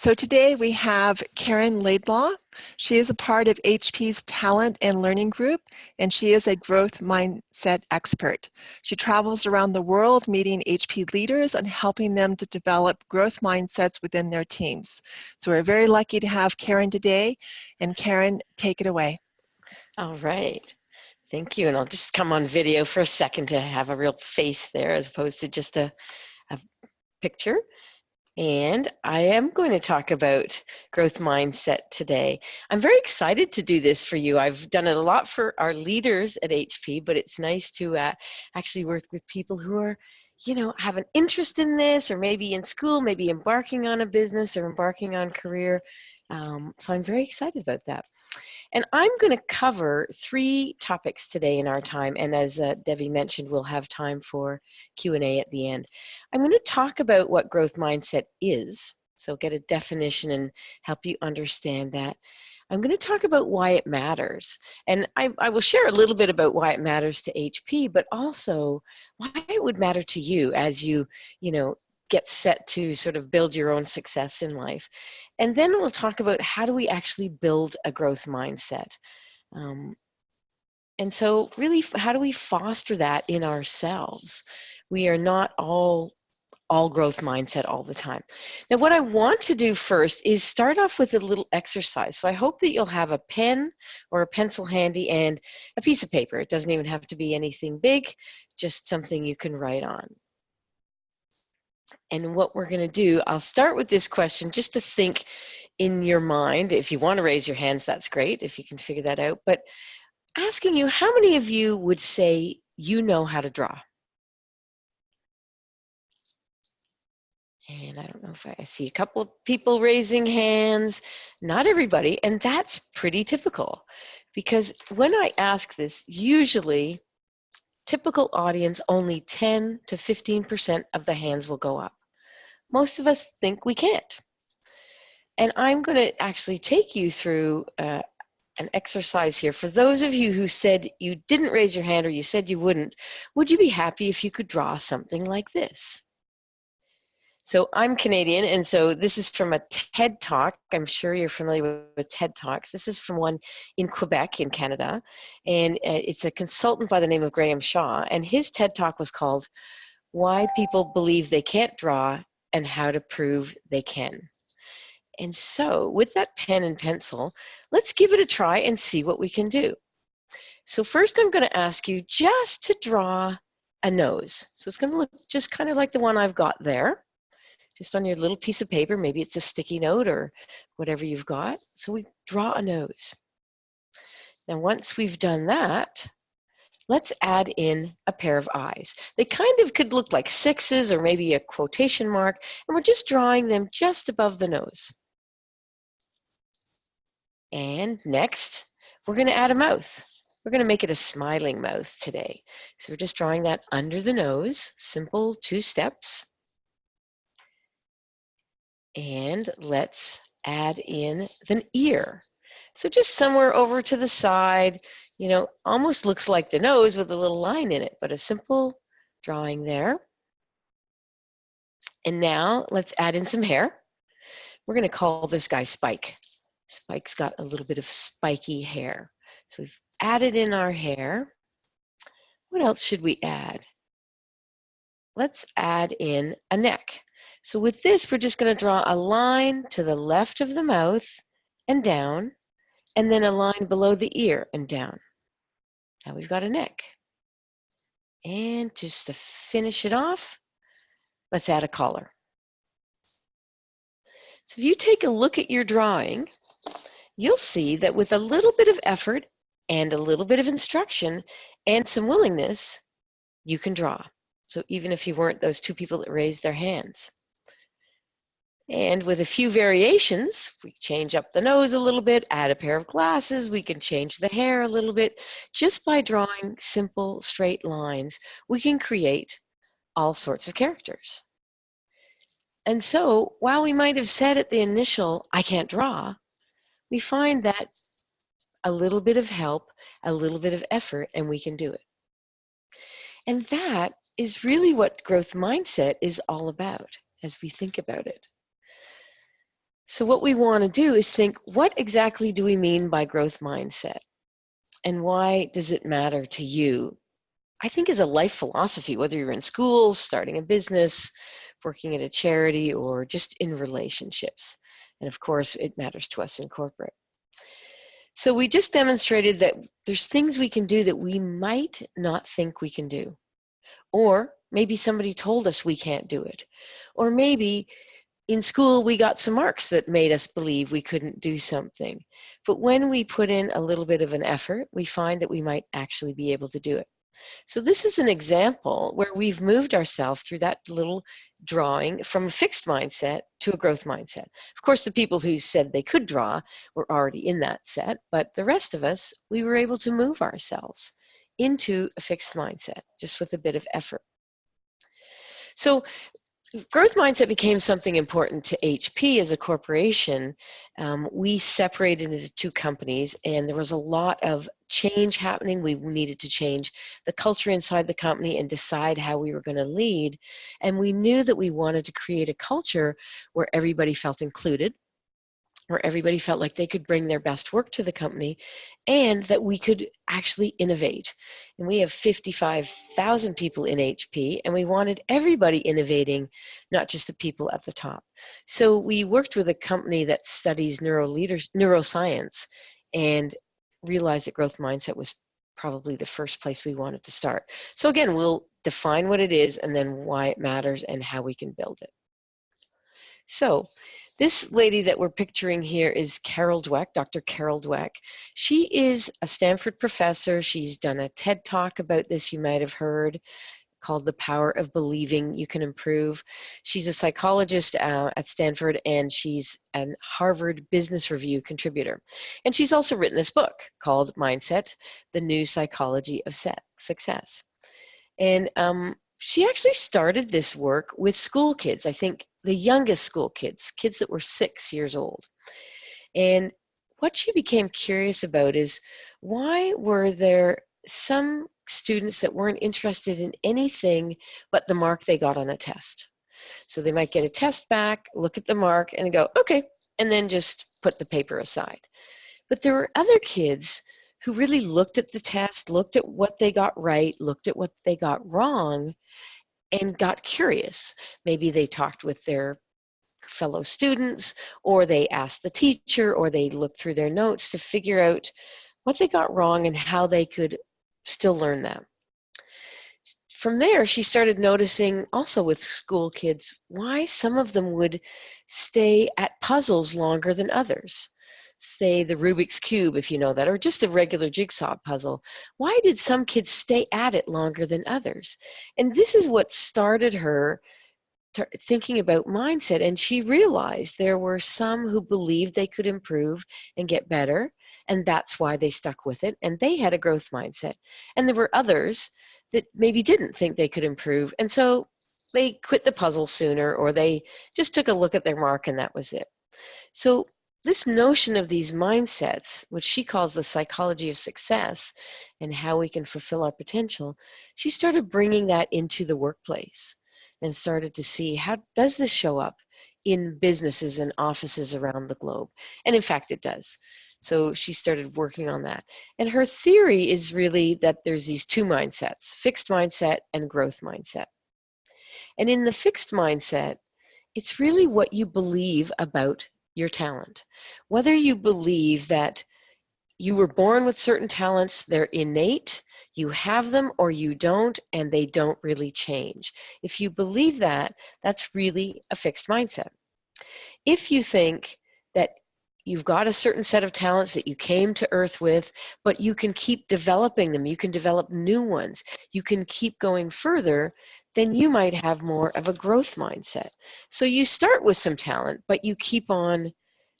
So today we have Karen Laidlaw. She is a part of HP's Talent and Learning Group, and she is a growth mindset expert. She travels around the world meeting HP leaders and helping them to develop growth mindsets within their teams. So we're very lucky to have Karen today. And Karen, take it away. All right. Thank you. And I'll just come on video for a second to have a real face there as opposed to just a picture. And I am going to talk about growth mindset today. I'm very excited to do this for you. I've done it a lot for our leaders at HP, but it's nice to actually work with people who are, have an interest in this, or maybe in school, maybe embarking on a business or embarking on career. So I'm very excited about that. And I'm going to cover 3 topics today in our time. And as Debbie mentioned, we'll have time for Q&A at the end. I'm going to talk about what growth mindset is, so get a definition and help you understand that. I'm going to talk about why it matters. And I will share a little bit about why it matters to HP, but also why it would matter to you as you get set to sort of build your own success in life. And then we'll talk about how do we actually build a growth mindset. And so really, how do we foster that in ourselves? We are not all growth mindset all the time. Now, what I want to do first is start off with a little exercise. So I hope that you'll have a pen or a pencil handy and a piece of paper. It doesn't even have to be anything big, just something you can write on. And what we're going to do, I'll start with this question just to think in your mind. If you want to raise your hands, that's great, if you can figure that out. But asking you, how many of you would say you know how to draw? And I don't know if I see a couple of people raising hands. Not everybody, and that's pretty typical. Because when I ask this, usually, typical audience, only 10 to 15% of the hands will go up. Most of us think we can't. And I'm going to actually take you through an exercise here. For those of you who said you didn't raise your hand or you said you wouldn't, would you be happy if you could draw something like this? So I'm Canadian, and so this is from a TED Talk. I'm sure you're familiar with TED Talks. This is from one in Quebec in Canada, and it's a consultant by the name of Graham Shaw, and his TED Talk was called Why People Believe They Can't Draw and How to Prove They Can. And so with that pen and pencil, let's give it a try and see what we can do. So first I'm going to ask you just to draw a nose. So it's going to look just kind of like the one I've got there, just on your little piece of paper. Maybe it's a sticky note or whatever you've got. So we draw a nose. Now once we've done that, let's add in a pair of eyes. They kind of could look like 6s or maybe a quotation mark, and we're just drawing them just above the nose. And next, we're going to add a mouth. We're going to make it a smiling mouth today. So we're just drawing that under the nose, simple 2 steps. And let's add in an ear. So just somewhere over to the side, almost looks like the nose with a little line in it, but a simple drawing there. And now let's add in some hair. We're going to call this guy Spike. Spike's got a little bit of spiky hair. So we've added in our hair. What else should we add? Let's add in a neck. So with this, we're just going to draw a line to the left of the mouth and down, and then a line below the ear and down. Now we've got a neck. And just to finish it off, let's add a collar. So if you take a look at your drawing, you'll see that with a little bit of effort and a little bit of instruction and some willingness, you can draw. So even if you weren't those 2 people that raised their hands. And with a few variations, we change up the nose a little bit, add a pair of glasses, we can change the hair a little bit. Just by drawing simple straight lines, we can create all sorts of characters. And so while we might have said at the initial, I can't draw, we find that a little bit of help, a little bit of effort, and we can do it. And that is really what growth mindset is all about as we think about it. So what we want to do is think, what exactly do we mean by growth mindset? And why does it matter to you? I think as a life philosophy, whether you're in school, starting a business, working at a charity, or just in relationships. And of course, it matters to us in corporate. So we just demonstrated that there's things we can do that we might not think we can do. Or maybe somebody told us we can't do it. Or maybe in school we got some marks that made us believe we couldn't do something. But when we put in a little bit of an effort, we find that we might actually be able to do it. So this is an example where we've moved ourselves through that little drawing from a fixed mindset to a growth mindset. Of course, the people who said they could draw were already in that set, but the rest of us, we were able to move ourselves into a fixed mindset just with a bit of effort. So growth mindset became something important to HP as a corporation. We separated into two companies, and there was a lot of change happening. We needed to change the culture inside the company and decide how we were going to lead. And we knew that we wanted to create a culture where everybody felt included, where everybody felt like they could bring their best work to the company, and that we could actually innovate. And we have 55,000 people in HP, and we wanted everybody innovating, not just the people at the top. So we worked with a company that studies neuroscience and realized that growth mindset was probably the first place we wanted to start. So again, we'll define what it is and then why it matters and how we can build it. So this lady that we're picturing here is Carol Dweck, Dr. Carol Dweck. She is a Stanford professor. She's done a TED Talk about this, you might have heard, called The Power of Believing You Can Improve. She's a psychologist at Stanford, and she's an Harvard Business Review contributor. And she's also written this book called Mindset, The New Psychology of Success. And she actually started this work with school kids, I think the youngest school kids, kids that were 6 years old. And what she became curious about is, why were there some students that weren't interested in anything but the mark they got on a test? So they might get a test back, look at the mark, and go, okay, and then just put the paper aside. But there were other kids who really looked at the test, looked at what they got right, looked at what they got wrong, and got curious. Maybe they talked with their fellow students, or they asked the teacher, or they looked through their notes to figure out what they got wrong and how they could still learn that. From there, she started noticing also with school kids why some of them would stay at puzzles longer than others. Say the Rubik's Cube, if you know that, or just a regular jigsaw puzzle. Why did some kids stay at it longer than others? And this is what started her thinking about mindset, and she realized there were some who believed they could improve and get better, and that's why they stuck with it, and they had a growth mindset. And there were others that maybe didn't think they could improve, and so they quit the puzzle sooner, or they just took a look at their mark and that was it. So this notion of these mindsets, which she calls the psychology of success and how we can fulfill our potential, she started bringing that into the workplace and started to see, how does this show up in businesses and offices around the globe? And in fact, it does. So she started working on that. And her theory is really that there's these two mindsets, fixed mindset and growth mindset. And in the fixed mindset, it's really what you believe about your talent. Whether you believe that you were born with certain talents, they're innate, you have them or you don't, and they don't really change. If you believe that, that's really a fixed mindset. If you think that you've got a certain set of talents that you came to Earth with, but you can keep developing them, you can develop new ones, you can keep going further, then you might have more of a growth mindset. So you start with some talent, but you keep on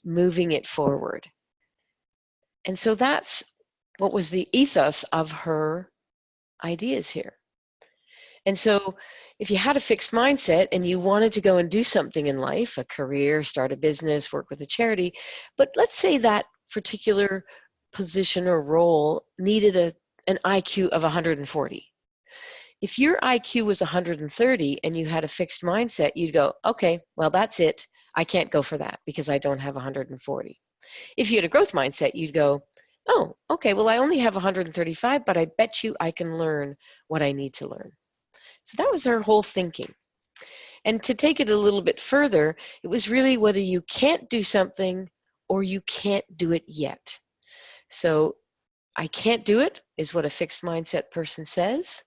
moving it forward. And so that's what was the ethos of her ideas here. And so if you had a fixed mindset and you wanted to go and do something in life, a career, start a business, work with a charity, but let's say that particular position or role needed an IQ of 140. If your IQ was 130 and you had a fixed mindset, you'd go, okay, well, that's it. I can't go for that because I don't have 140. If you had a growth mindset, you'd go, oh, okay, well, I only have 135, but I bet you I can learn what I need to learn. So that was her whole thinking. And to take it a little bit further, it was really whether you can't do something or you can't do it yet. So I can't do it is what a fixed mindset person says,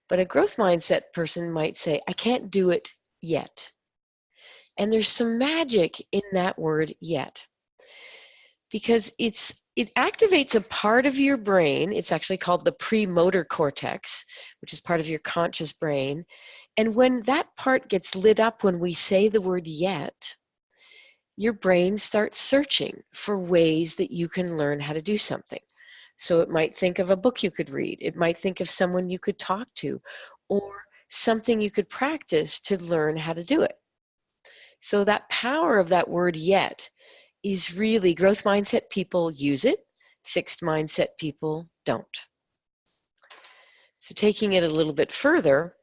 but a growth mindset person might say, I can't do it yet. And there's some magic in that word yet, because it activates a part of your brain. It's actually called the premotor cortex, which is part of your conscious brain. And when that part gets lit up when we say the word yet, your brain starts searching for ways that you can learn how to do something. So it might think of a book you could read. It might think of someone you could talk to, or something you could practice to learn how to do it. So that power of that word yet is really, growth mindset people use it, fixed mindset people don't. So taking it a little bit further,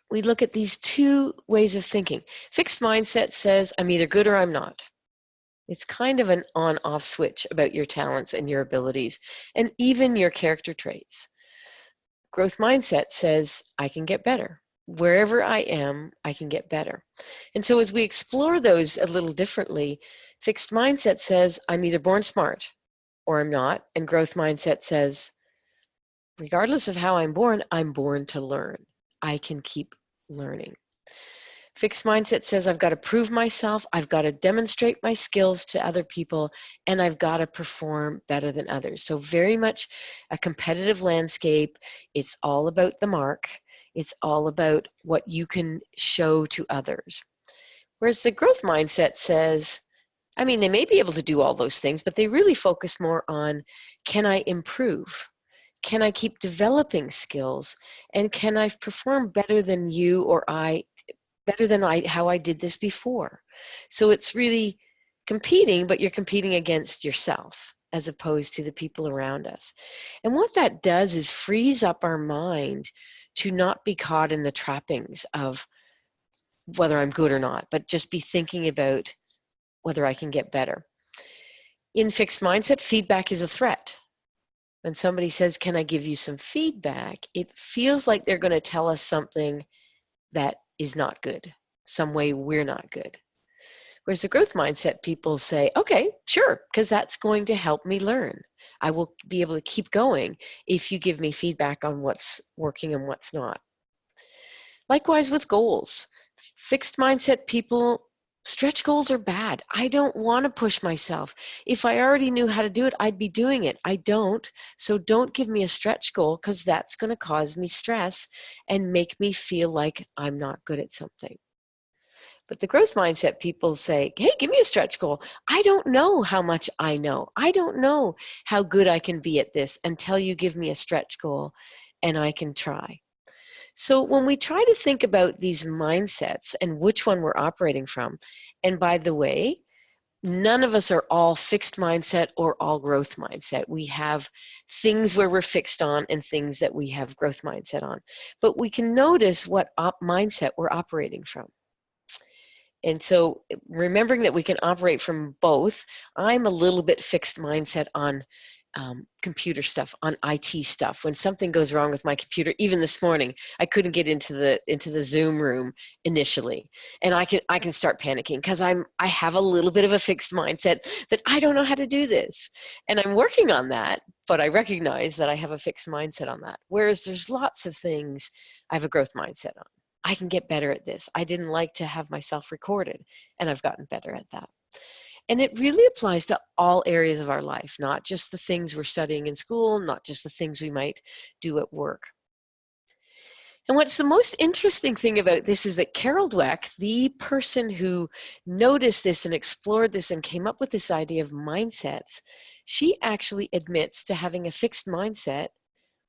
we look at these two ways of thinking. Fixed mindset says, I'm either good or I'm not. It's kind of an on-off switch about your talents and your abilities, and even your character traits. Growth mindset says, I can get better. Wherever I am, I can get better. And so as we explore those a little differently, fixed mindset says, I'm either born smart or I'm not, and growth mindset says, regardless of how I'm born to learn. I can keep learning. Fixed mindset says I've got to prove myself, I've got to demonstrate my skills to other people, and I've got to perform better than others. So very much a competitive landscape. It's all about the mark. It's all about what you can show to others. Whereas the growth mindset says, I mean, they may be able to do all those things, but they really focus more on, can I improve? Can I keep developing skills? And can I perform better than you or better than how I did this before? So it's really competing, but you're competing against yourself as opposed to the people around us. And what that does is frees up our mind to not be caught in the trappings of whether I'm good or not, but just be thinking about whether I can get better. In fixed mindset, feedback is a threat. When somebody says, can I give you some feedback? It feels like they're going to tell us something that is not good, some way we're not good. Whereas the growth mindset people say, okay, sure, because that's going to help me learn. I will be able to keep going if you give me feedback on what's working and what's not. Likewise with goals. Fixed mindset people, stretch goals are bad. I don't want to push myself. If I already knew how to do it, I'd be doing it. I don't, so don't give me a stretch goal, because that's going to cause me stress and make me feel like I'm not good at something. But the growth mindset people say, hey, give me a stretch goal. I don't know how much I know. I don't know how good I can be at this until you give me a stretch goal and I can try. So when we try to think about these mindsets and which one we're operating from, and by the way, none of us are all fixed mindset or all growth mindset. We have things where we're fixed on and things that we have growth mindset on. But we can notice what mindset we're operating from. And so remembering that we can operate from both, I'm a little bit fixed mindset on computer stuff, on IT stuff. When something goes wrong with my computer, even this morning, I couldn't get into the Zoom room initially, and I can start panicking because I have a little bit of a fixed mindset that I don't know how to do this, and I'm working on that. But I recognize that I have a fixed mindset on that. Whereas there's lots of things I have a growth mindset on. I can get better at this. I didn't like to have myself recorded, and I've gotten better at that. And it really applies to all areas of our life, not just the things we're studying in school, not just the things we might do at work. And what's the most interesting thing about this is that Carol Dweck, the person who noticed this and explored this and came up with this idea of mindsets, she actually admits to having a fixed mindset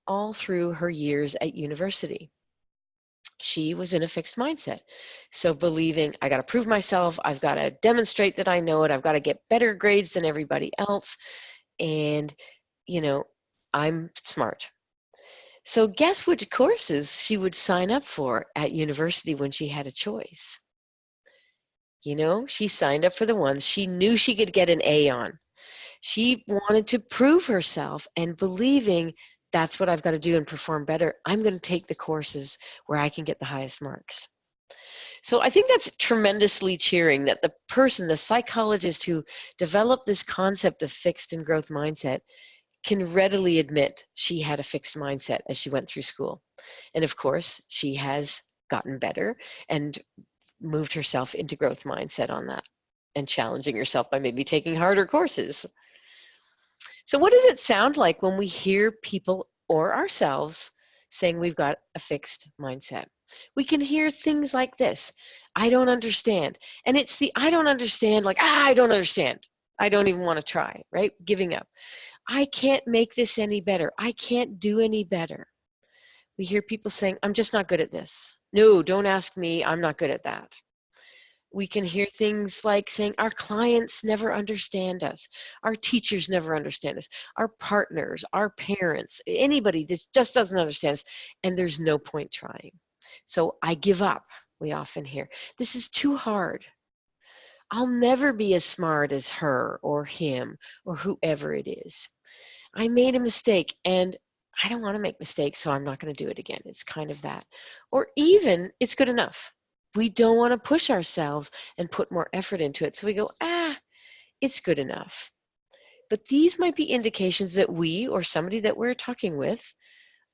all through her years at university. She was in a fixed mindset. So believing, I got to prove myself, I've got to demonstrate that I know it, I've got to get better grades than everybody else, and, I'm smart. So guess which courses she would sign up for at university when she had a choice? You know, she signed up for the ones she knew she could get an A on. She wanted to prove herself, and believing that's what I've got to do and perform better, I'm going to take the courses where I can get the highest marks. So I think that's tremendously cheering that the person, the psychologist who developed this concept of fixed and growth mindset, can readily admit she had a fixed mindset as she went through school. And of course, she has gotten better and moved herself into growth mindset on that, and challenging herself by maybe taking harder courses. So what does it sound like when we hear people or ourselves saying we've got a fixed mindset? We can hear things like this: I don't understand. And it's the I don't understand, like, I don't understand. I don't even want to try, right? Giving up. I can't make this any better. I can't do any better. We hear people saying, I'm just not good at this. No, don't ask me. I'm not good at that. We can hear things like saying our clients never understand us, our teachers never understand us, our partners, our parents, anybody that just doesn't understand us, and there's no point trying. So I give up, we often hear. This is too hard. I'll never be as smart as her or him or whoever it is. I made a mistake and I don't want to make mistakes, so I'm not going to do it again. It's kind of that. Or even, it's good enough. We don't want to push ourselves and put more effort into it. So we go, it's good enough. But these might be indications that we or somebody that we're talking with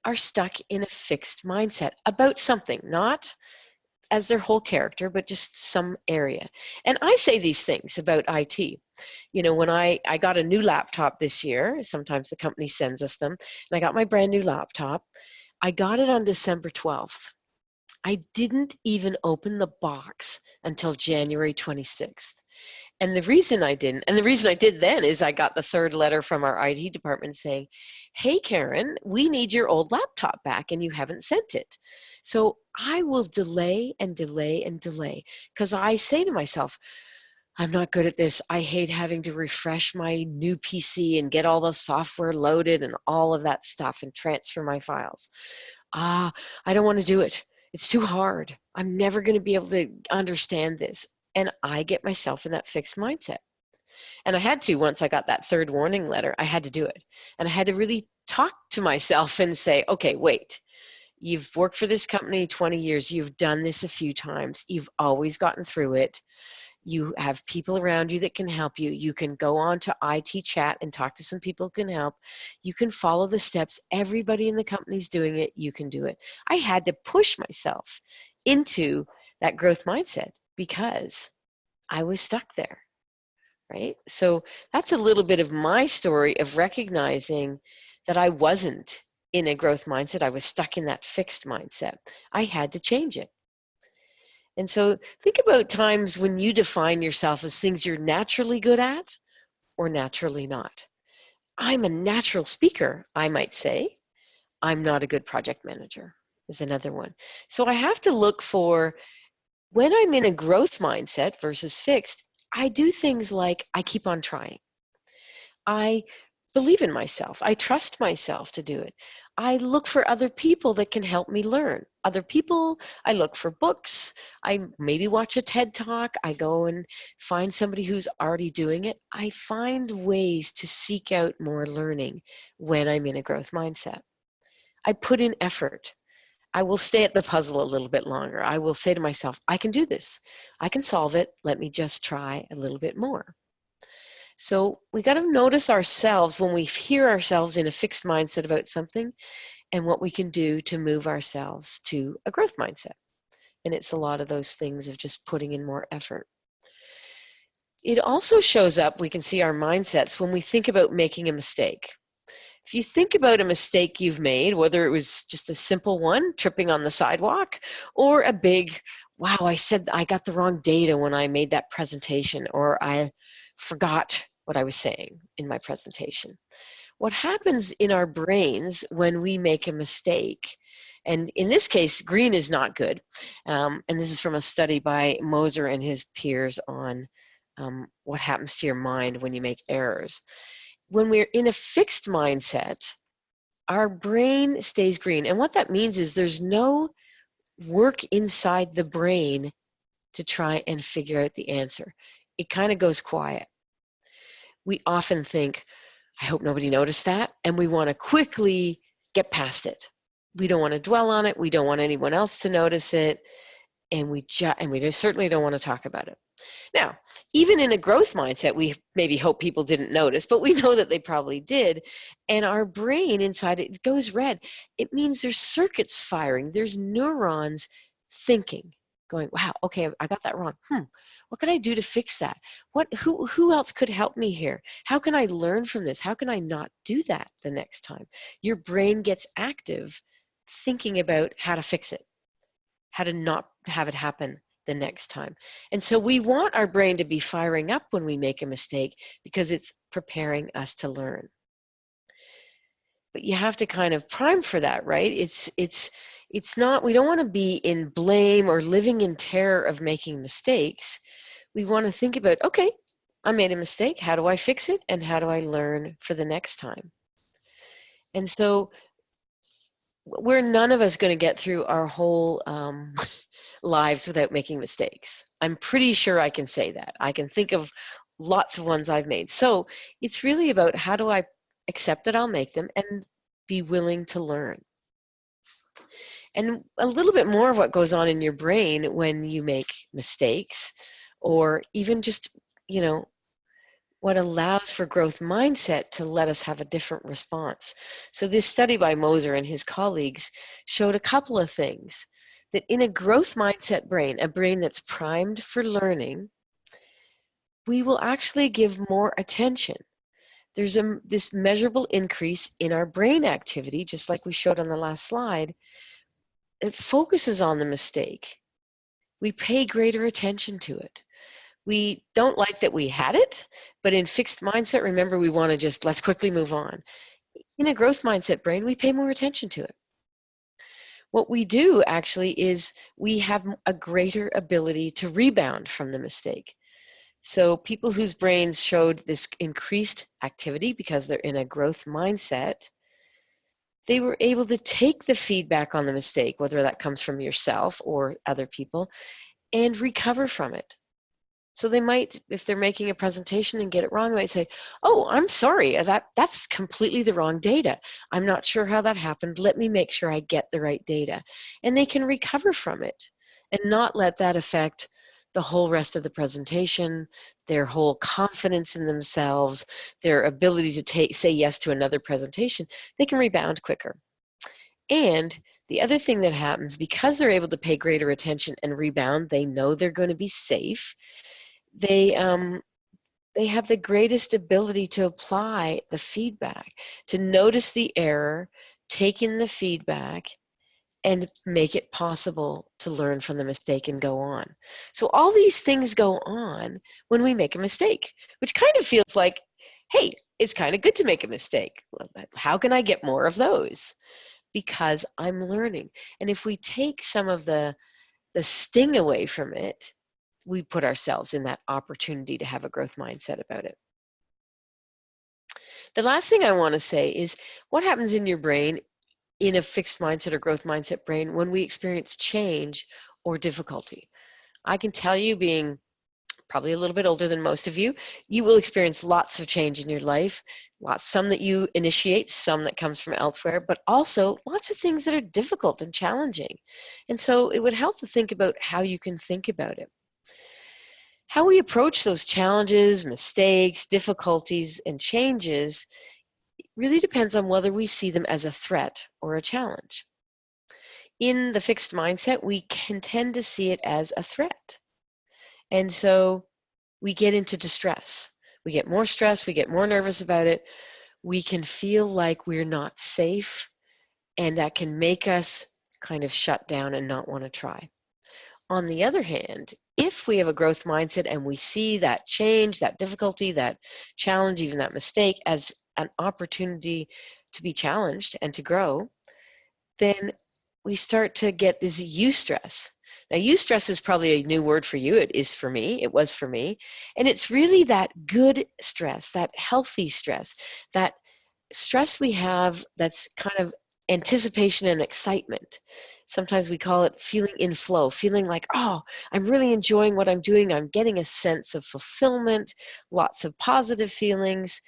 are stuck in a fixed mindset about something, not as their whole character, but just some area. And I say these things about IT. You know, when I got a new laptop this year, sometimes the company sends us them, and I got my brand new laptop. I got it on December 12th. I didn't even open the box until January 26th. And the reason I didn't, and the reason I did then, is I got the third letter from our IT department saying, hey, Karen, we need your old laptop back and you haven't sent it. So I will delay and delay and delay, because I say to myself, I'm not good at this. I hate having to refresh my new PC and get all the software loaded and all of that stuff and transfer my files. I don't want to do it. It's too hard. I'm never going to be able to understand this. And I get myself in that fixed mindset. And I had to, once I got that third warning letter, I had to do it. And I had to really talk to myself and say, okay, wait, you've worked for this company 20 years. You've done this a few times. You've always gotten through it. You have people around you that can help you. You can go on to IT chat and talk to some people who can help. You can follow the steps. Everybody in the company's doing it. You can do it. I had to push myself into that growth mindset because I was stuck there, right? So that's a little bit of my story of recognizing that I wasn't in a growth mindset. I was stuck in that fixed mindset. I had to change it. And so think about times when you define yourself as things you're naturally good at or naturally not. I'm a natural speaker, I might say. I'm not a good project manager is another one. So I have to look for, when I'm in a growth mindset versus fixed, I do things like I keep on trying. I believe in myself. I trust myself to do it. I look for other people that can help me learn. Other people, I look for books. I maybe watch a TED Talk. I go and find somebody who's already doing it. I find ways to seek out more learning when I'm in a growth mindset. I put in effort. I will stay at the puzzle a little bit longer. I will say to myself, I can do this. I can solve it. Let me just try a little bit more. So we got to notice ourselves when we hear ourselves in a fixed mindset about something, and what we can do to move ourselves to a growth mindset. And it's a lot of those things of just putting in more effort. It also shows up, we can see our mindsets when we think about making a mistake. If you think about a mistake you've made, whether it was just a simple one, tripping on the sidewalk, or a big, wow, I said I got the wrong data when I made that presentation, or I forgot what I was saying in my presentation. What happens in our brains when we make a mistake, and in this case, green is not good, and this is from a study by Moser and his peers on what happens to your mind when you make errors. When we're in a fixed mindset, our brain stays green. And what that means is there's no work inside the brain to try and figure out the answer. It kind of goes quiet. We often think, I hope nobody noticed that, and we want to quickly get past it. We don't want to dwell on it. We don't want anyone else to notice it, and we certainly don't want to talk about it. Now, even in a growth mindset, we maybe hope people didn't notice, but we know that they probably did. And our brain inside it goes red. It means there's circuits firing. There's neurons thinking, going, wow, okay, I got that wrong. What could I do to fix that? Who else could help me here? How can I learn from this? How can I not do that the next time? Your brain gets active thinking about how to fix it, how to not have it happen the next time. And so we want our brain to be firing up when we make a mistake because it's preparing us to learn. But you have to kind of prime for that, right? It's not, we don't want to be in blame or living in terror of making mistakes. We want to think about, okay, I made a mistake. How do I fix it? And how do I learn for the next time? And so we're none of us going to get through our whole lives without making mistakes. I'm pretty sure I can say that. I can think of lots of ones I've made. So it's really about how do I accept that I'll make them and be willing to learn. And a little bit more of what goes on in your brain when you make mistakes, or even just, what allows for growth mindset to let us have a different response. So this study by Moser and his colleagues showed a couple of things. That in a growth mindset brain, a brain that's primed for learning, we will actually give more attention. There's this measurable increase in our brain activity, just like we showed on the last slide. It focuses on the mistake. We pay greater attention to it. We don't like that we had it, but in fixed mindset, remember, we want to let's quickly move on. In a growth mindset brain, we pay more attention to it. What we do actually is we have a greater ability to rebound from the mistake. So people whose brains showed this increased activity because they're in a growth mindset, they were able to take the feedback on the mistake, whether that comes from yourself or other people, and recover from it. So they might, if they're making a presentation and get it wrong, they might say, oh, I'm sorry, that's completely the wrong data. I'm not sure how that happened. Let me make sure I get the right data. And they can recover from it and not let that affect the whole rest of the presentation, their whole confidence in themselves, their ability to say yes to another presentation. They can rebound quicker. And the other thing that happens, because they're able to pay greater attention and rebound, they know they're going to be safe. They have the greatest ability to apply the feedback, to notice the error, take in the feedback, and make it possible to learn from the mistake and go on. So all these things go on when we make a mistake, which kind of feels like, hey, it's kind of good to make a mistake. How can I get more of those? Because I'm learning. And if we take some of the sting away from it, we put ourselves in that opportunity to have a growth mindset about it. The last thing I want to say is what happens in your brain in a fixed mindset or growth mindset brain when we experience change or difficulty. I can tell you, being probably a little bit older than most of you, you will experience lots of change in your life, some that you initiate, some that comes from elsewhere, but also lots of things that are difficult and challenging. And so it would help to think about how you can think about it. How we approach those challenges, mistakes, difficulties, and changes really depends on whether we see them as a threat or a challenge. In the fixed mindset, we can tend to see it as a threat. And so we get into distress. We get more stressed, we get more nervous about it. We can feel like we're not safe, and that can make us kind of shut down and not want to try. On the other hand, if we have a growth mindset and we see that change, that difficulty, that challenge, even that mistake as an opportunity to be challenged and to grow, then we start to get this eustress. Now, eustress is probably a new word for you. It is for me. It was for me. And it's really that good stress, that healthy stress, that stress we have that's kind of anticipation and excitement. Sometimes we call it feeling in flow, feeling like, oh, I'm really enjoying what I'm doing. I'm getting a sense of fulfillment, lots of positive feelings,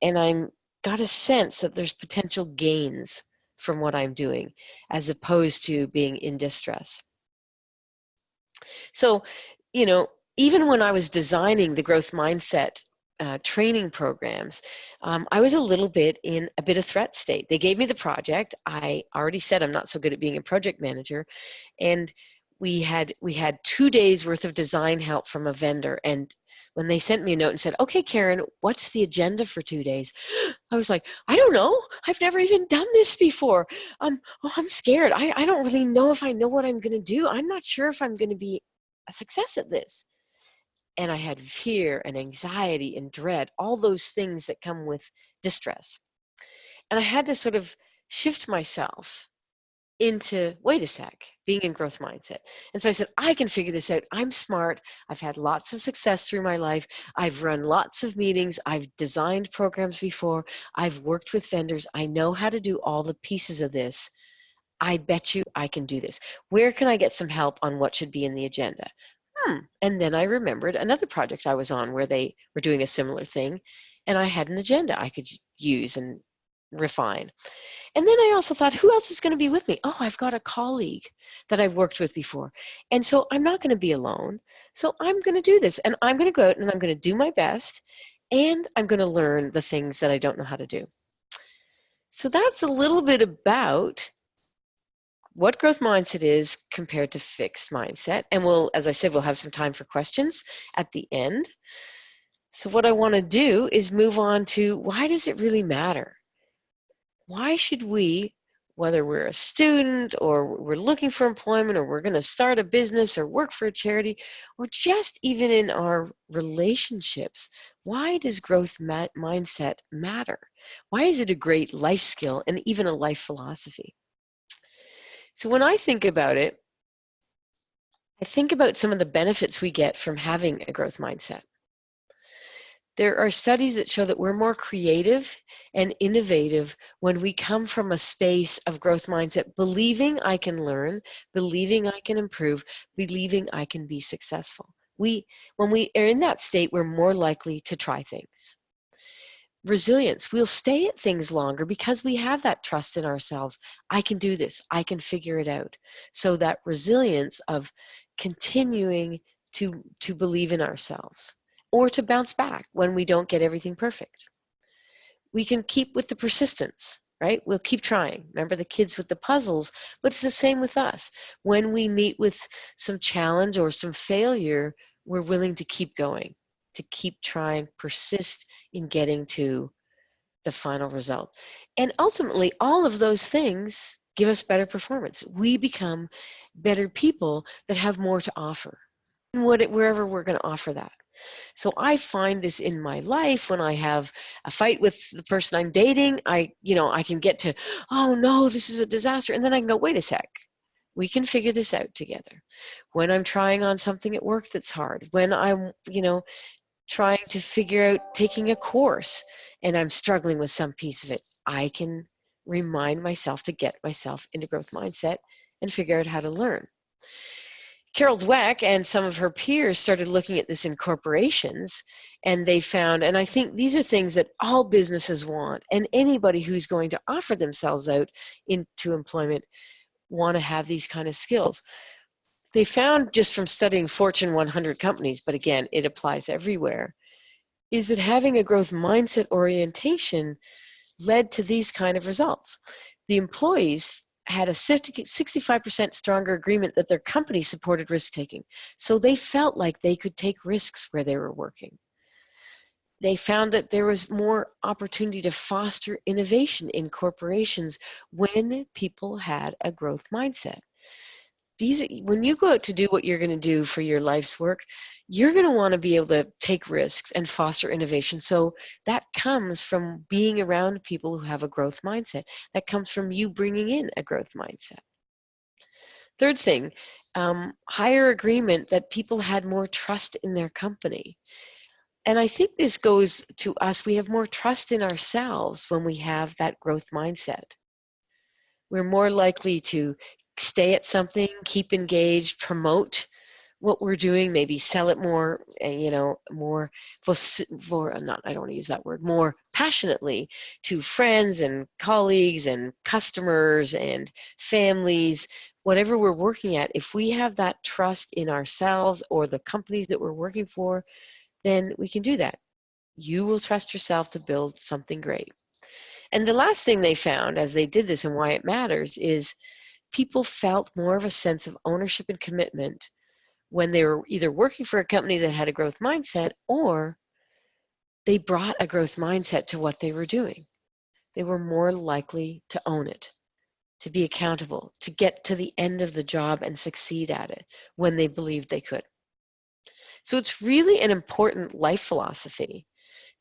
and I'm got a sense that there's potential gains from what I'm doing, as opposed to being in distress. So, you know, even when I was designing the growth mindset training programs, I was a little bit in a bit of threat state. They gave me the project. I already said I'm not so good at being a project manager, and we had 2 days worth of design help from a vendor. And when they sent me a note and said, "Okay, Karen, what's the agenda for 2 days?" I was like, "I don't know. I've never even done this before. I'm scared. I don't really know if I know what I'm going to do. I'm not sure if I'm going to be a success at this." And I had fear and anxiety and dread, all those things that come with distress. And I had to sort of shift myself into, wait a sec, being in growth mindset. And so I said, I can figure this out. I'm smart. I've had lots of success through my life. I've run lots of meetings. I've designed programs before. I've worked with vendors. I know how to do all the pieces of this. I bet you I can do this. Where can I get some help on what should be in the agenda? And then I remembered another project I was on where they were doing a similar thing, and I had an agenda I could use and refine. And then I also thought, who else is going to be with me? Oh, I've got a colleague that I've worked with before. And so I'm not going to be alone. So I'm going to do this, and I'm going to go out and I'm going to do my best, and I'm going to learn the things that I don't know how to do. So that's a little bit about what growth mindset is compared to fixed mindset. And we'll, as I said, we'll have some time for questions at the end. So what I want to do is move on to, why does it really matter? Why should we, whether we're a student or we're looking for employment or we're going to start a business or work for a charity, or just even in our relationships, why does growth mindset matter? Why is it a great life skill and even a life philosophy? So when I think about it, I think about some of the benefits we get from having a growth mindset. There are studies that show that we're more creative and innovative when we come from a space of growth mindset, believing I can learn, believing I can improve, believing I can be successful. When we are in that state, we're more likely to try things. Resilience, we'll stay at things longer because we have that trust in ourselves. I can do this. I can figure it out. So that resilience of continuing to believe in ourselves or to bounce back when we don't get everything perfect. We can keep with the persistence, right? We'll keep trying. Remember the kids with the puzzles, but it's the same with us. When we meet with some challenge or some failure, we're willing to keep going, to keep trying, persist in getting to the final result. And ultimately, all of those things give us better performance. We become better people that have more to offer, wherever we're going to offer that. So I find this in my life when I have a fight with the person I'm dating. I can get to, oh no, this is a disaster. And then I can go, wait a sec. We can figure this out together. When I'm trying on something at work that's hard, when I'm, trying to figure out taking a course and I'm struggling with some piece of it, I can remind myself to get myself into growth mindset and figure out how to learn. Carol Dweck and some of her peers started looking at this in corporations, and they found, and I think these are things that all businesses want, and anybody who's going to offer themselves out into employment want to have these kind of skills. They found, just from studying Fortune 100 companies, but again, it applies everywhere, is that having a growth mindset orientation led to these kind of results. The employees had a 65% stronger agreement that their company supported risk-taking. So they felt like they could take risks where they were working. They found that there was more opportunity to foster innovation in corporations when people had a growth mindset. When you go out to do what you're going to do for your life's work, you're going to want to be able to take risks and foster innovation. So that comes from being around people who have a growth mindset. That comes from you bringing in a growth mindset. Third thing, higher agreement that people had more trust in their company. And I think this goes to us. We have more trust in ourselves when we have that growth mindset. We're more likely to stay at something, keep engaged, promote what we're doing, maybe sell it more, more not, I don't want to use that word, more passionately to friends and colleagues and customers and families, whatever we're working at. If we have that trust in ourselves or the companies that we're working for, then we can do that. You will trust yourself to build something great. And the last thing they found as they did this, and why it matters, is people felt more of a sense of ownership and commitment when they were either working for a company that had a growth mindset, or they brought a growth mindset to what they were doing. They were more likely to own it, to be accountable, to get to the end of the job and succeed at it when they believed they could. So it's really an important life philosophy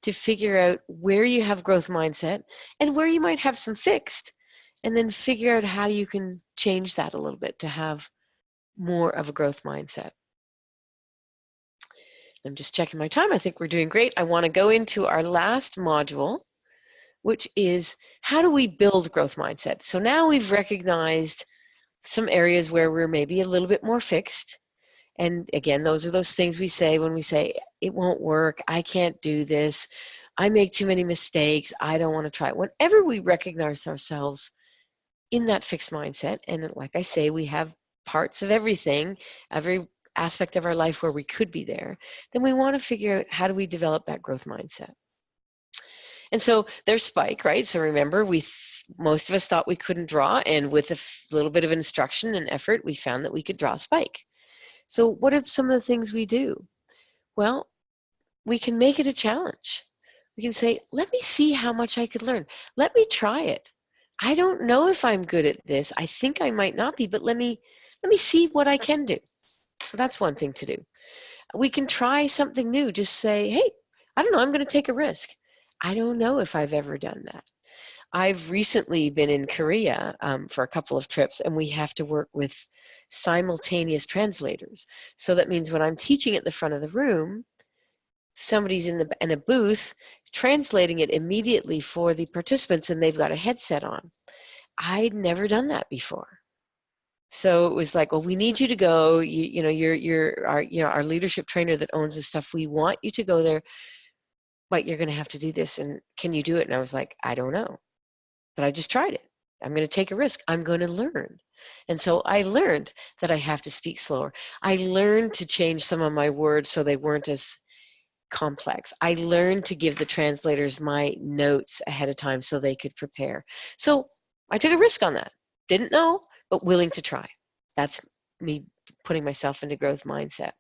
to figure out where you have growth mindset and where you might have some fixed, and then figure out how you can change that a little bit to have more of a growth mindset. I'm just checking my time. I think we're doing great. I want to go into our last module, which is how do we build growth mindset? So now we've recognized some areas where we're maybe a little bit more fixed. And again, those are those things we say when we say, it won't work, I can't do this, I make too many mistakes, I don't want to try it. Whenever we recognize ourselves in that fixed mindset, and like I say, we have parts of everything, every aspect of our life where we could be there, then we want to figure out how do we develop that growth mindset. And so there's Spike, right? So remember, most of us thought we couldn't draw, and with a little bit of instruction and effort, we found that we could draw Spike. So what are some of the things we do? Well, we can make it a challenge. We can say, let me see how much I could learn. Let me try it. I don't know if I'm good at this. I think I might not be, but let me see what I can do. So that's one thing to do. We can try something new. Just say, hey, I don't know, I'm going to take a risk. I don't know if I've ever done that. I've recently been in Korea for a couple of trips, and we have to work with simultaneous translators. So that means when I'm teaching at the front of the room, somebody's in a booth translating it immediately for the participants, and they've got a headset on. I'd never done that before. So it was like, well, we need you to go. You're our leadership trainer that owns this stuff. We want you to go there, but you're going to have to do this. And can you do it? And I was like, I don't know, but I just tried it. I'm going to take a risk. I'm going to learn. And so I learned that I have to speak slower. I learned to change some of my words so they weren't as complex. I learned to give the translators my notes ahead of time so they could prepare. So I took a risk on that. Didn't know, but willing to try. That's me putting myself into growth mindset.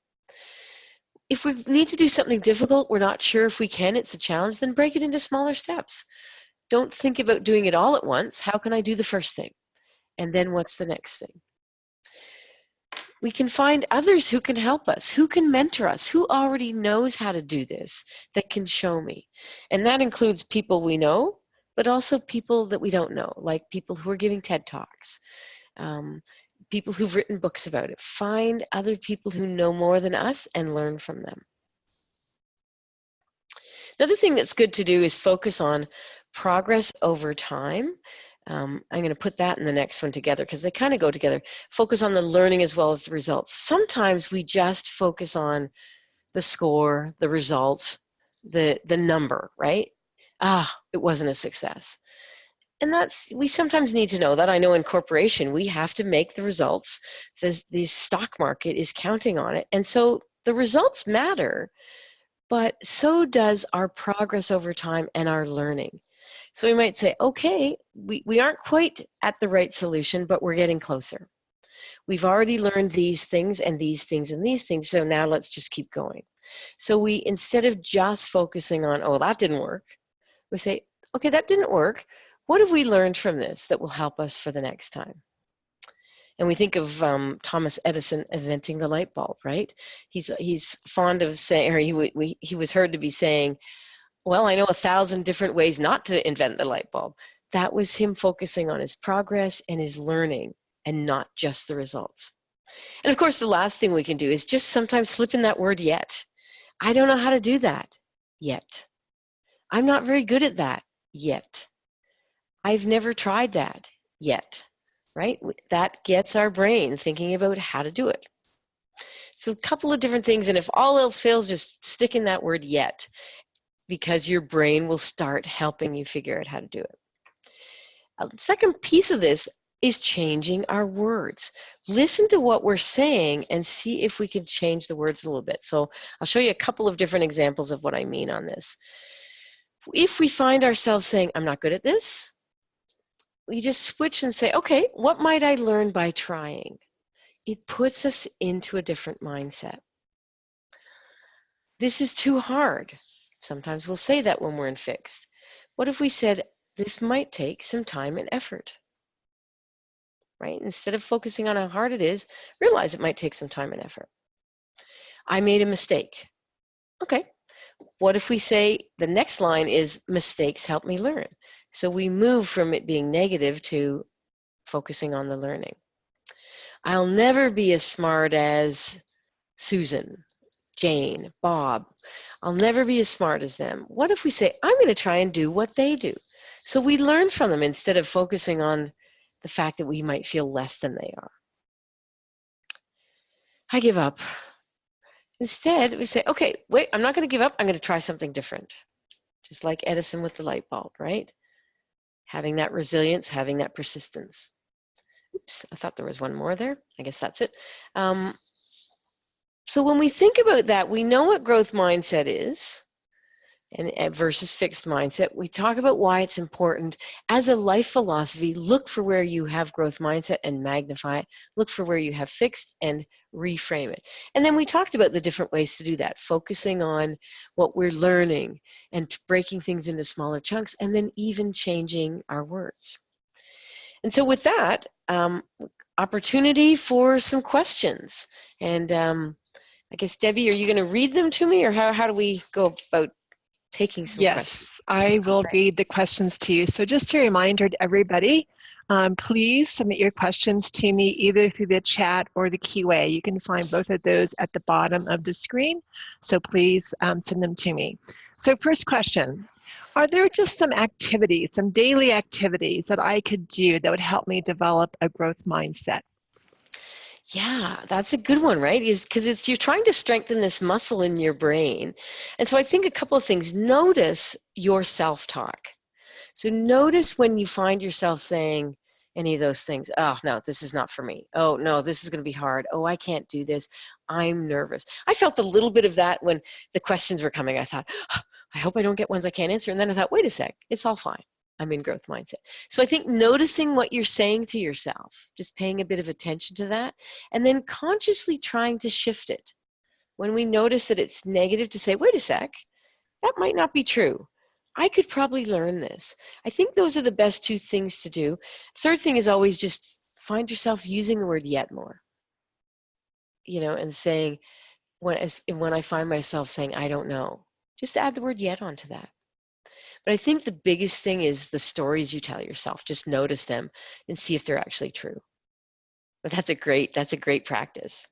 If we need to do something difficult, we're not sure if we can, it's a challenge, then break it into smaller steps. Don't think about doing it all at once. How can I do the first thing? And then what's the next thing? We can find others who can help us, who can mentor us, who already knows how to do this, that can show me. And that includes people we know, but also people that we don't know, like people who are giving TED Talks, people who've written books about it. Find other people who know more than us and learn from them. Another thing that's good to do is focus on progress over time. I'm going to put that in the next one together because they kind of go together. Focus on the learning as well as the results. Sometimes we just focus on the score, the result, the number, right? It wasn't a success. And we sometimes need to know that. I know in corporation, we have to make the results. The stock market is counting on it. And so the results matter, but so does our progress over time and our learning. So we might say, okay, we aren't quite at the right solution, but we're getting closer. We've already learned these things and these things and these things, so now let's just keep going. So we, instead of just focusing on, oh, that didn't work, we say, okay, that didn't work. What have we learned from this that will help us for the next time? And we think of Thomas Edison inventing the light bulb, right? He's fond of saying, or he was heard to be saying, well, I know 1,000 different ways not to invent the light bulb. That was him focusing on his progress and his learning and not just the results. And of course, the last thing we can do is just sometimes slip in that word yet. I don't know how to do that yet. I'm not very good at that yet. I've never tried that yet. right? That gets our brain thinking about how to do it. So a couple of different things, and if all else fails, just stick in that word yet, because your brain will start helping you figure out how to do it. The second piece of this is changing our words. Listen to what we're saying and see if we can change the words a little bit. So I'll show you a couple of different examples of what I mean on this. If we find ourselves saying, I'm not good at this, we just switch and say, okay, what might I learn by trying? It puts us into a different mindset. This is too hard. Sometimes we'll say that when we're in fixed. What if we said, this might take some time and effort? Right? Instead of focusing on how hard it is, realize it might take some time and effort. I made a mistake. Okay. What if we say the next line is mistakes help me learn? So we move from it being negative to focusing on the learning. I'll never be as smart as Susan, Jane, Bob. I'll never be as smart as them. What if we say, I'm going to try and do what they do? So we learn from them instead of focusing on the fact that we might feel less than they are. I give up. Instead, we say, okay, wait, I'm not going to give up. I'm going to try something different. Just like Edison with the light bulb, right? Having that resilience, having that persistence. Oops, I thought there was one more there. I guess that's it. So when we think about that, we know what growth mindset is and versus fixed mindset. We talk about why it's important. As a life philosophy, look for where you have growth mindset and magnify it. Look for where you have fixed and reframe it. And then we talked about the different ways to do that, focusing on what we're learning and breaking things into smaller chunks, and then even changing our words. And so with that, opportunity for some questions. And I guess, Debbie, are you going to read them to me, or how do we go about taking some questions? Yes, I will read the questions to you. So just a reminder to everybody, please submit your questions to me either through the chat or the QA. You can find both of those at the bottom of the screen. So please send them to me. So first question, are there just some activities, some daily activities that I could do that would help me develop a growth mindset? Yeah, that's a good one, right? Is because you're trying to strengthen this muscle in your brain. And so I think a couple of things. Notice your self-talk. So notice when you find yourself saying any of those things. Oh, no, this is not for me. Oh, no, this is going to be hard. Oh, I can't do this. I'm nervous. I felt a little bit of that when the questions were coming. I thought, oh, I hope I don't get ones I can't answer. And then I thought, wait a sec, it's all fine. I'm in growth mindset. So I think noticing what you're saying to yourself, just paying a bit of attention to that, and then consciously trying to shift it. When we notice that it's negative, to say, wait a sec, that might not be true. I could probably learn this. I think those are the best two things to do. Third thing is always just find yourself using the word yet more. And saying, when I find myself saying, I don't know, just add the word yet onto that. But I think the biggest thing is the stories you tell yourself. Just notice them and see if they're actually true. But that's a great practice.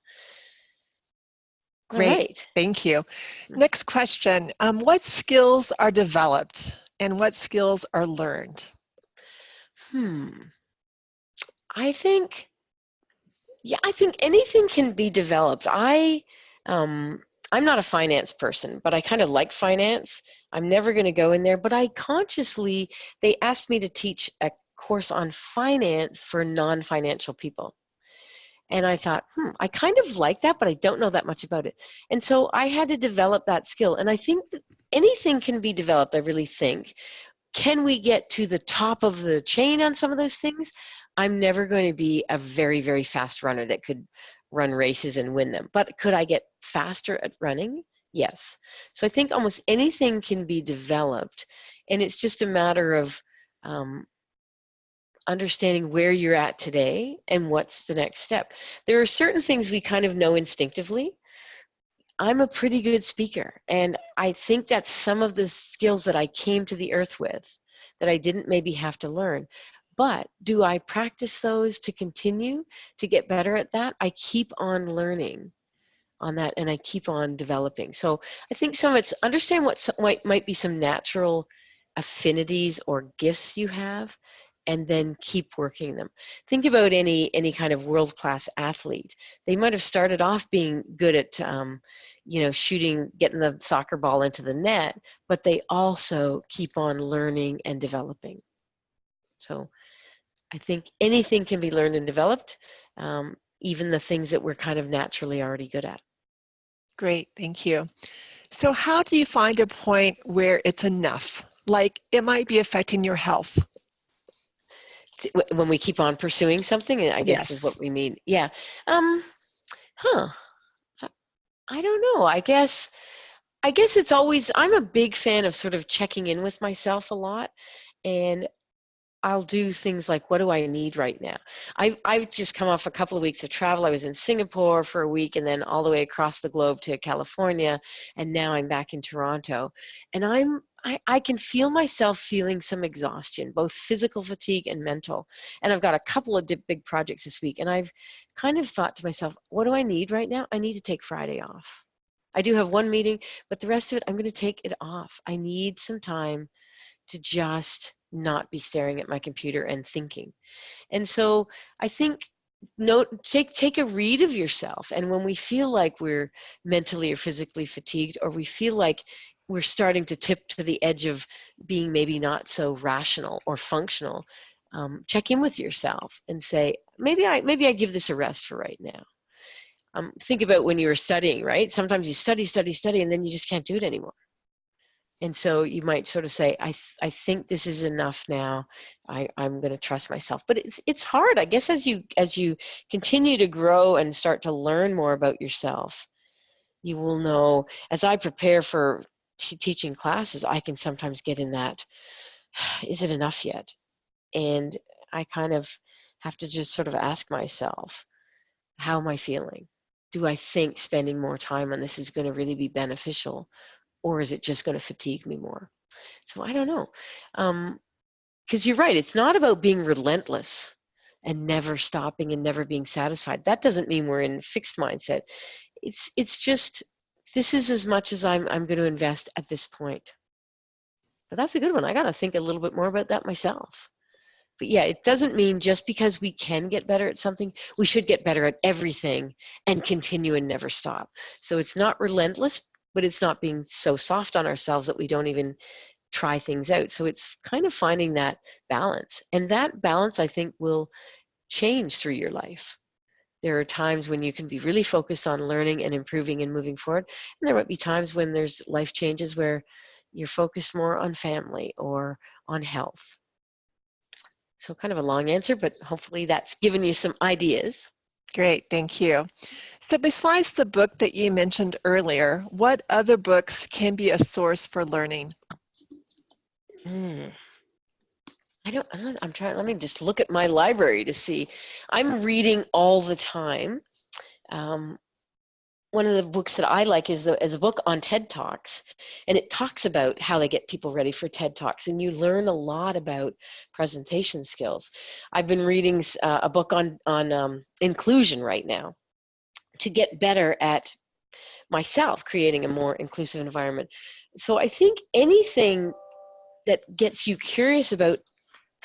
Great, All right. thank you. Next question, what skills are developed and what skills are learned? I think anything can be developed. I'm not a finance person, but I kind of like finance. I'm never going to go in there, but they asked me to teach a course on finance for non-financial people. And I thought, I kind of like that, but I don't know that much about it. And so I had to develop that skill. And I think that anything can be developed, I really think. Can we get to the top of the chain on some of those things? I'm never going to be a very, very fast runner that could run races and win them. But could I get faster at running? Yes. So I think almost anything can be developed. And it's just a matter of understanding where you're at today and what's the next step. There are certain things we kind of know instinctively. I'm a pretty good speaker, and I think that's some of the skills that I came to the earth with that I didn't maybe have to learn. But do I practice those to continue to get better at that? I keep on learning on that, and I keep on developing. So I think some of it's understand what might be some natural affinities or gifts you have, and then keep working them. Think about any kind of world-class athlete. They might have started off being good at shooting, getting the soccer ball into the net, but they also keep on learning and developing. So I think anything can be learned and developed, even the things that we're kind of naturally already good at. Great, thank you. So how do you find a point where it's enough? Like it might be affecting your health. When we keep on pursuing something, I guess is Yes. what we mean. Yeah. Huh. I don't know. I guess it's always, I'm a big fan of sort of checking in with myself a lot, and I'll do things like, what do I need right now? I've just come off a couple of weeks of travel. I was in Singapore for a week and then all the way across the globe to California, and now I'm back in Toronto. And I can feel myself feeling some exhaustion, both physical fatigue and mental. And I've got a couple of big projects this week, and I've kind of thought to myself, what do I need right now? I need to take Friday off. I do have one meeting, but the rest of it, I'm going to take it off. I need some time to just not be staring at my computer and thinking. And so I think take a read of yourself. And when we feel like we're mentally or physically fatigued, or we feel like we're starting to tip to the edge of being maybe not so rational or functional, check in with yourself and say, maybe I give this a rest for right now. Think about when you were studying, right? Sometimes you study, and then you just can't do it anymore. And so you might sort of say, I think this is enough now. I'm going to trust myself. But it's hard, I guess, as you continue to grow and start to learn more about yourself, you will know. As I prepare for teaching classes, I can sometimes get in that, is it enough yet? And I kind of have to just sort of ask myself, how am I feeling? Do I think spending more time on this is going to really be beneficial, or is it just going to fatigue me more? So I don't know. Because you're right, it's not about being relentless and never stopping and never being satisfied. That doesn't mean we're in fixed mindset. It's just, this is as much as I'm going to invest at this point. But that's a good one. I got to think a little bit more about that myself. But yeah, it doesn't mean just because we can get better at something, we should get better at everything and continue and never stop. So it's not relentless, but it's not being so soft on ourselves that we don't even try things out. So it's kind of finding that balance. And that balance, I think, will change through your life. There are times when you can be really focused on learning and improving and moving forward. And there might be times when there's life changes where you're focused more on family or on health. So kind of a long answer, but hopefully that's given you some ideas. Great, thank you. So besides the book that you mentioned earlier, what other books can be a source for learning? I'm trying, let me just look at my library to see. I'm reading all the time. One of the books that I like is a book on TED Talks, and it talks about how they get people ready for TED Talks, and you learn a lot about presentation skills. I've been reading a book on inclusion right now to get better at myself creating a more inclusive environment. So I think anything that gets you curious about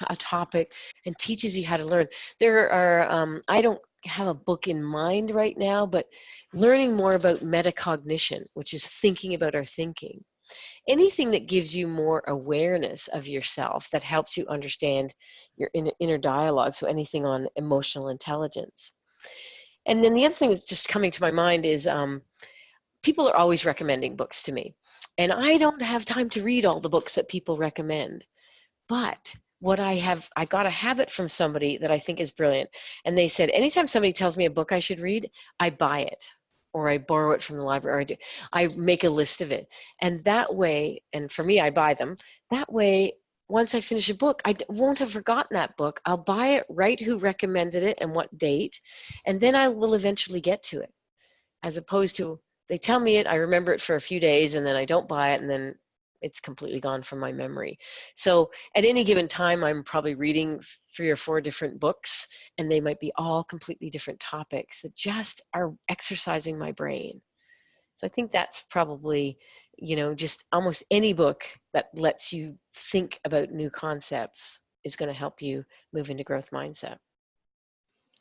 a topic and teaches you how to learn. There are, I don't have a book in mind right now, but learning more about metacognition, which is thinking about our thinking. Anything that gives you more awareness of yourself, that helps you understand your inner dialogue, so anything on emotional intelligence. And then the other thing that's just coming to my mind is people are always recommending books to me. And I don't have time to read all the books that people recommend. But I got a habit from somebody that I think is brilliant. And they said, anytime somebody tells me a book I should read, I buy it, or I borrow it from the library, or I make a list of it. And that way, and for me, I buy them. That way, once I finish a book, I won't have forgotten that book. I'll buy it, write who recommended it and what date, and then I will eventually get to it. As opposed to, they tell me it, I remember it for a few days, and then I don't buy it, and then it's completely gone from my memory. So at any given time, I'm probably reading 3 or 4 different books, and they might be all completely different topics that just are exercising my brain. So I think that's probably, just almost any book that lets you think about new concepts is going to help you move into growth mindset.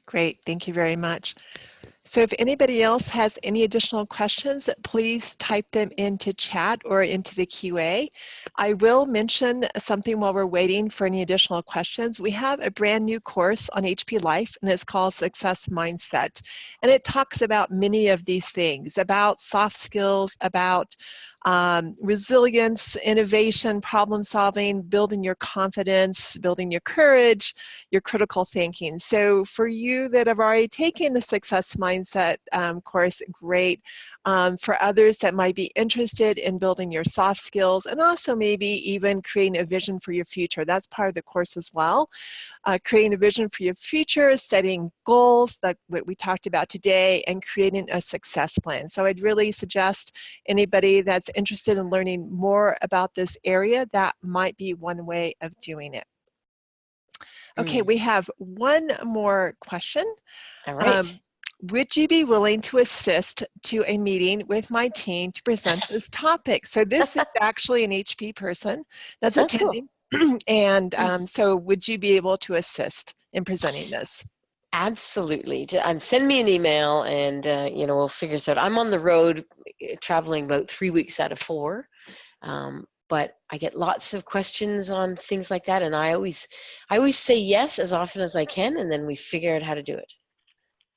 Great. Thank you very much. So if anybody else has any additional questions, please type them into chat or into the QA. I will mention something while we're waiting for any additional questions. We have a brand new course on HP Life, and it's called Success Mindset. And it talks about many of these things, about soft skills, about resilience, innovation, problem solving, building your confidence, building your courage, your critical thinking. So for you that have already taken the Success Mindset course, great. For others that might be interested in building your soft skills and also maybe even creating a vision for your future, that's part of the course as well. Creating a vision for your future, setting goals, like what we talked about today, and creating a success plan. So I'd really suggest anybody that's interested in learning more about this area, that might be one way of doing it. Okay, we have one more question. All right. Would you be willing to assist to a meeting with my team to present this topic? So this is actually an HP person that's Oh, cool. attending. And so would you be able to assist in presenting this? Absolutely. Send me an email and, we'll figure this out. I'm on the road traveling about 3 weeks out of 4. But I get lots of questions on things like that. And I always say yes as often as I can. And then we figure out how to do it.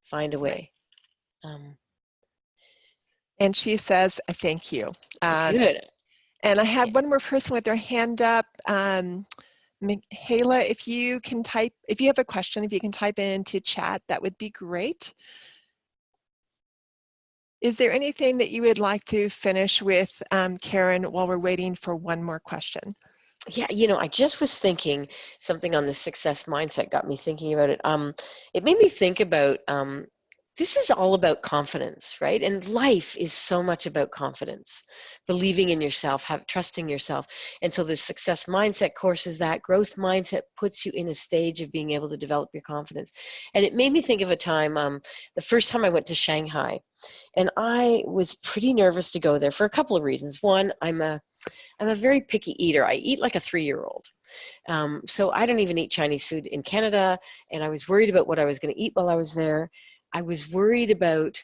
Find a way. And she says, thank you. Good. And I had one more person with their hand up. Michaela, if you have a question, if you can type it into chat, that would be great. Is there anything that you would like to finish with, Karen, while we're waiting for one more question? Yeah, I just was thinking something on the success mindset got me thinking about it. It made me think about this is all about confidence, right? And life is so much about confidence, believing in yourself, trusting yourself. And so the success mindset course is that growth mindset puts you in a stage of being able to develop your confidence. And it made me think of a time, the first time I went to Shanghai, and I was pretty nervous to go there for a couple of reasons. One, I'm a very picky eater. I eat like a 3-year-old. So I don't even eat Chinese food in Canada, and I was worried about what I was going to eat while I was there. I was worried about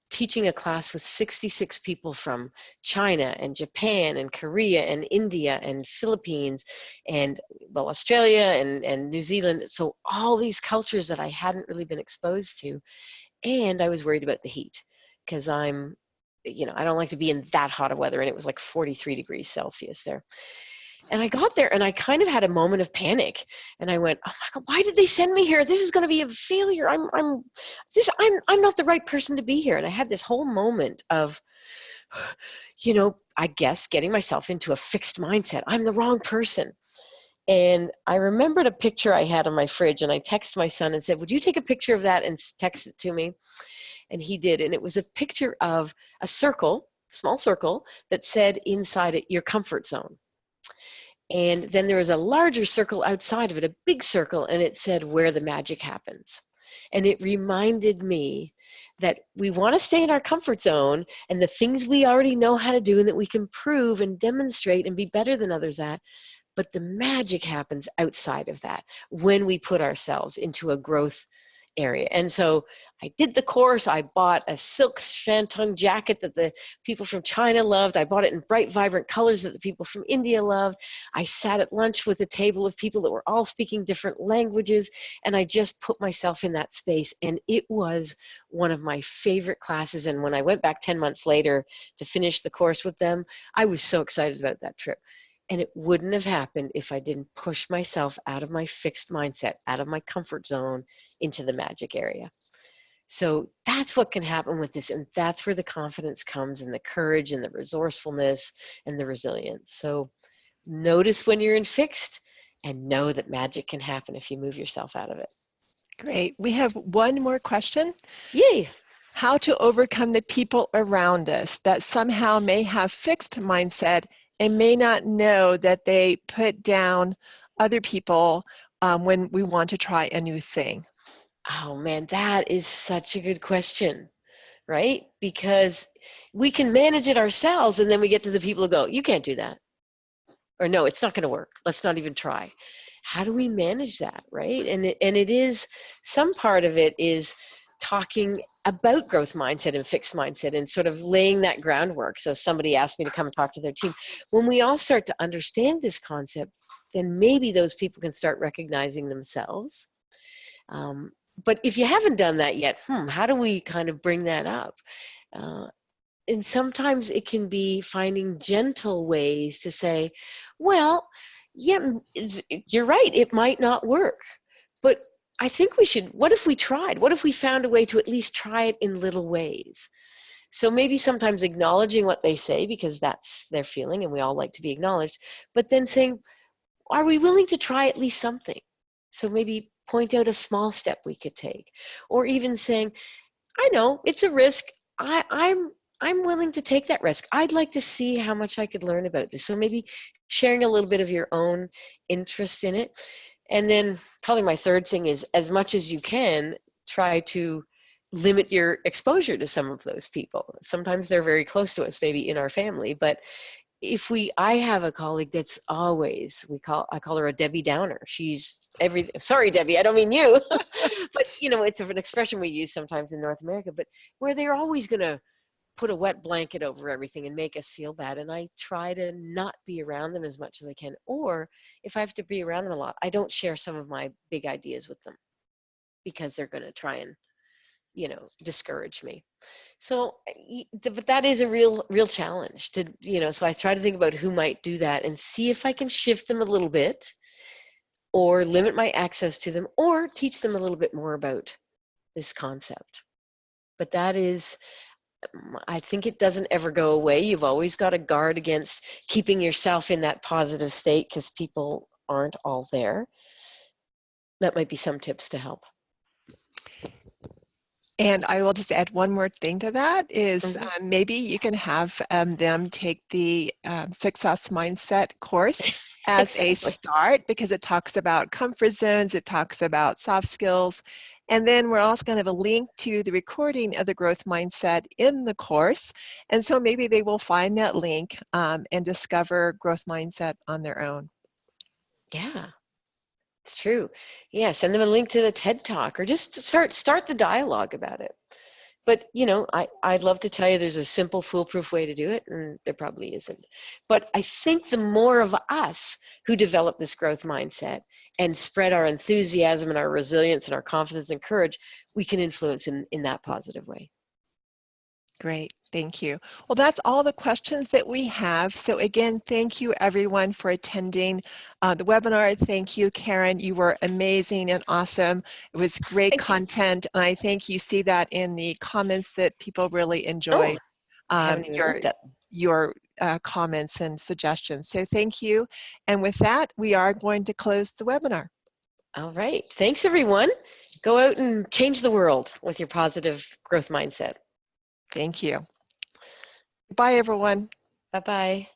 teaching a class with 66 people from China and Japan and Korea and India and Philippines and, well, Australia and New Zealand. So all these cultures that I hadn't really been exposed to. And I was worried about the heat because I don't like to be in that hot of weather, and it was like 43 degrees Celsius there. And I got there and I kind of had a moment of panic, and I went, "Oh my God, why did they send me here? This is going to be a failure. I'm not the right person to be here." And I had this whole moment of, I guess getting myself into a fixed mindset. I'm the wrong person. And I remembered a picture I had on my fridge, and I texted my son and said, "Would you take a picture of that and text it to me?" And he did. And it was a picture of a circle, small circle, that said inside it, your comfort zone. And then there was a larger circle outside of it, a big circle, and it said where the magic happens. And it reminded me that we want to stay in our comfort zone and the things we already know how to do and that we can prove and demonstrate and be better than others at. But the magic happens outside of that when we put ourselves into a growth area. And so I did the course. I bought a silk shantung jacket that the people from China loved. I bought it in bright, vibrant colors that the people from India loved. I sat at lunch with a table of people that were all speaking different languages, and I just put myself in that space. And it was one of my favorite classes. And when I went back 10 months later to finish the course with them, I was so excited about that trip. And it wouldn't have happened if I didn't push myself out of my fixed mindset, out of my comfort zone, into the magic area. So that's what can happen with this. And that's where the confidence comes, and the courage and the resourcefulness and the resilience. So notice when you're in fixed, and know that magic can happen if you move yourself out of it. Great. We have one more question. Yay. How to overcome the people around us that somehow may have fixed mindset and may not know that they put down other people when we want to try a new thing? Oh man, that is such a good question, right? Because we can manage it ourselves, and then we get to the people who go, "You can't do that." Or, "No, it's not going to work. Let's not even try." how do we manage that, right? And it is, some part of it is talking about growth mindset and fixed mindset and sort of laying that groundwork. So somebody asked me to come and talk to their team. When we all start to understand this concept, then maybe those people can start recognizing themselves. But if you haven't done that yet, how do we kind of bring that up? And sometimes it can be finding gentle ways to say, well, yeah, you're right, it might not work, but I think we should, what if we tried? What if we found a way to at least try it in little ways? So maybe sometimes acknowledging what they say, because that's their feeling and we all like to be acknowledged, but then saying, are we willing to try at least something? So maybe point out a small step we could take, or even saying, I know it's a risk. I'm willing to take that risk. I'd like to see how much I could learn about this. So maybe sharing a little bit of your own interest in it. And then probably my third thing is, as much as you can, try to limit your exposure to some of those people. Sometimes they're very close to us, maybe in our family, but I have a colleague that's always, I call her a Debbie Downer. She's sorry, Debbie, I don't mean you, but it's an expression we use sometimes in North America, but where they're always going to put a wet blanket over everything and make us feel bad. And I try to not be around them as much as I can. Or if I have to be around them a lot, I don't share some of my big ideas with them because they're going to try and, discourage me. So, but that is a real challenge to, so I try to think about who might do that and see if I can shift them a little bit or limit my access to them or teach them a little bit more about this concept. But that is, I think it doesn't ever go away. You've always got to guard against keeping yourself in that positive state because people aren't all there. That might be some tips to help. And I will just add one more thing to that is maybe you can have them take the Success Mindset course as Exactly. a start, because it talks about comfort zones, it talks about soft skills, and then we're also going to have a link to the recording of the growth mindset in the course. And so maybe they will find that link and discover growth mindset on their own. Yeah. It's true. Yeah, send them a link to the TED Talk or just start the dialogue about it. But, I'd love to tell you there's a simple, foolproof way to do it, and there probably isn't. But I think the more of us who develop this growth mindset and spread our enthusiasm and our resilience and our confidence and courage, we can influence in that positive way. Great, thank you. Well, that's all the questions that we have. So again, thank you everyone for attending the webinar. Thank you, Karen. You were amazing and awesome. It was great content, and I think you see that in the comments that people really enjoyed I haven't even looked at them. your comments and suggestions. So thank you. And with that, we are going to close the webinar. All right. Thanks, everyone. Go out and change the world with your positive growth mindset. Thank you. Bye, everyone. Bye-bye.